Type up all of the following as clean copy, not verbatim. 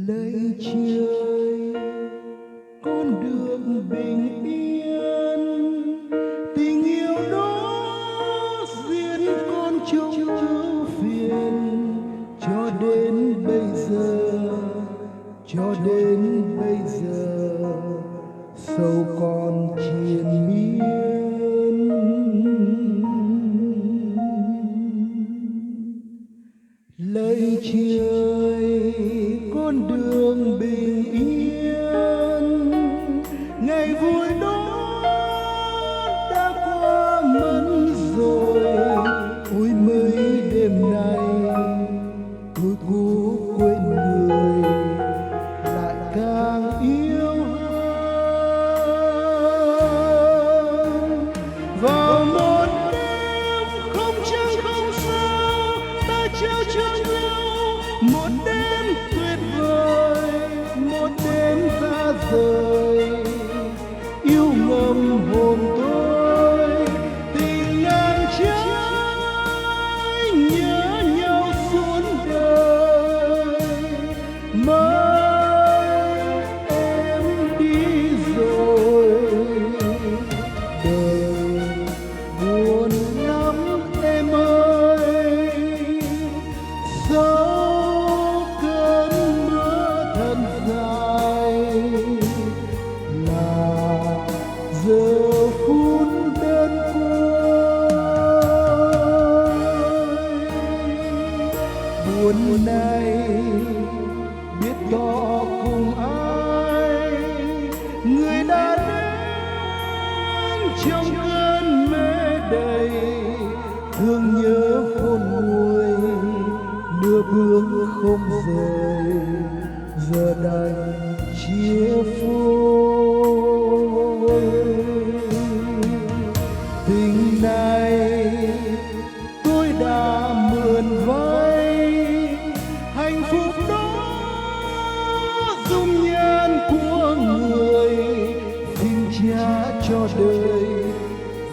Lạy trời, con đường bình yên, tình yêu đó riêng con trong ưu phiền. Cho đến bây giờ sâu còn triền miên. Lạy trời, con đường bình yên, ngày vui đó đã qua mất rồi. Ôi mấy đêm nay tôi cố quên người, lại càng yêu hơn. Vào một đêm không trăng không sao, ta trao cho nhau một đêm tuyệt vời, một đêm xa rời yêu ngầm hồn tôi. Tình ngàn trái nhớ nhau suốt đời, mai em đi rồi đời buồn lắm em ơi. Sau cơn mưa thật dài là giờ phút đơn côi. Buồn này biết tỏ cùng ai, người đã đến trong cơn mê đầy. Thương nhớ khôn nguôi, nửa bước không rời, giờ đành chia phôi. Tình này tôi đã mượn vay, hạnh phúc đó dung nhan của người. Xin trả cho đời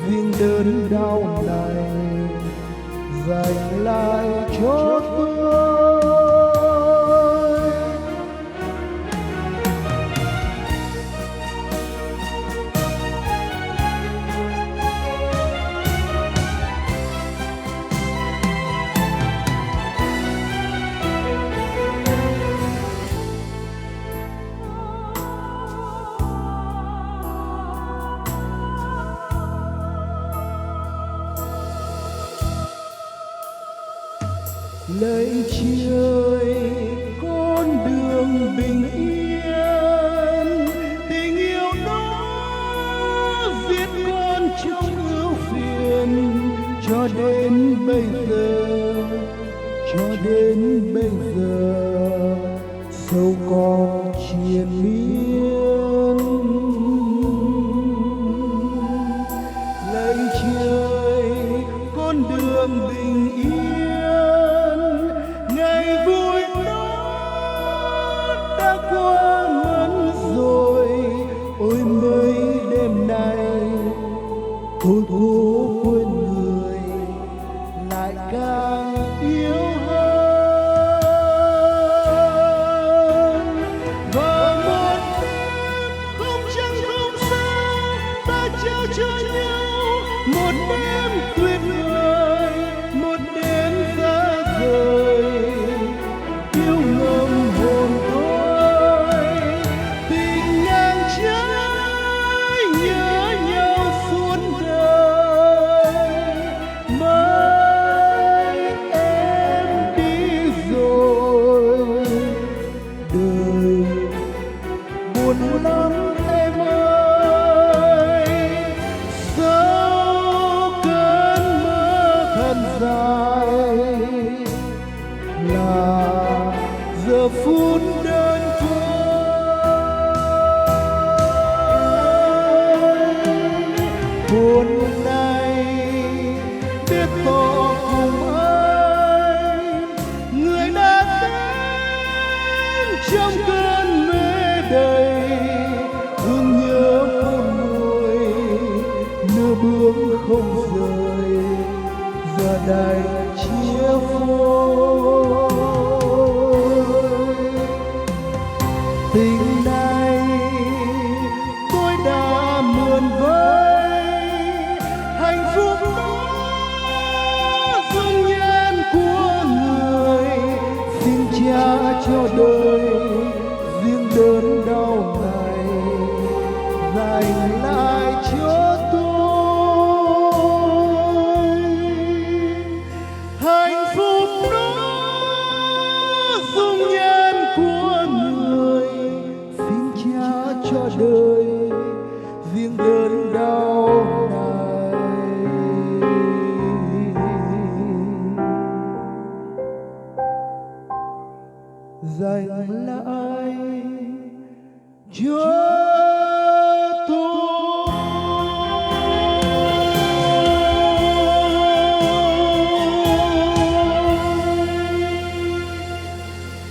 riêng đớn đau này, dành lại cho tôi. Lạy trời, con đường bình yên, tình yêu đó giết con trong ưu phiền. Cho đến bây giờ sâu còn triền miên. Lạy trời, con đường bình yên, ngày vui đó đã qua mất rồi. Ôi mấy đêm nay tôi cố quên người, lại càng yêu hơn. Và một đêm không trăng không sao, ta trao cho nhau một đêm tuyệt vời, một đêm xa rời yêu ngầm hồn tôi. Tình ngang trái nhớ nhau suốt đời, mai em đi rồi đời buồn lắm em ơi. Sau cơn mơ thật dài là giờ phút đơn côi. Buồn này biết tỏ cùng ai, người đã đến trong cơn mê đầy. Thương nhớ khôn nguôi, nửa bước không rời, giờ đây chia phôi. cho đời riêng đớn đau này, dành lại cho tôi hạnh phúc đó dung nhan của người, xin trả cho đời riêng đớn đau này, dành lại cho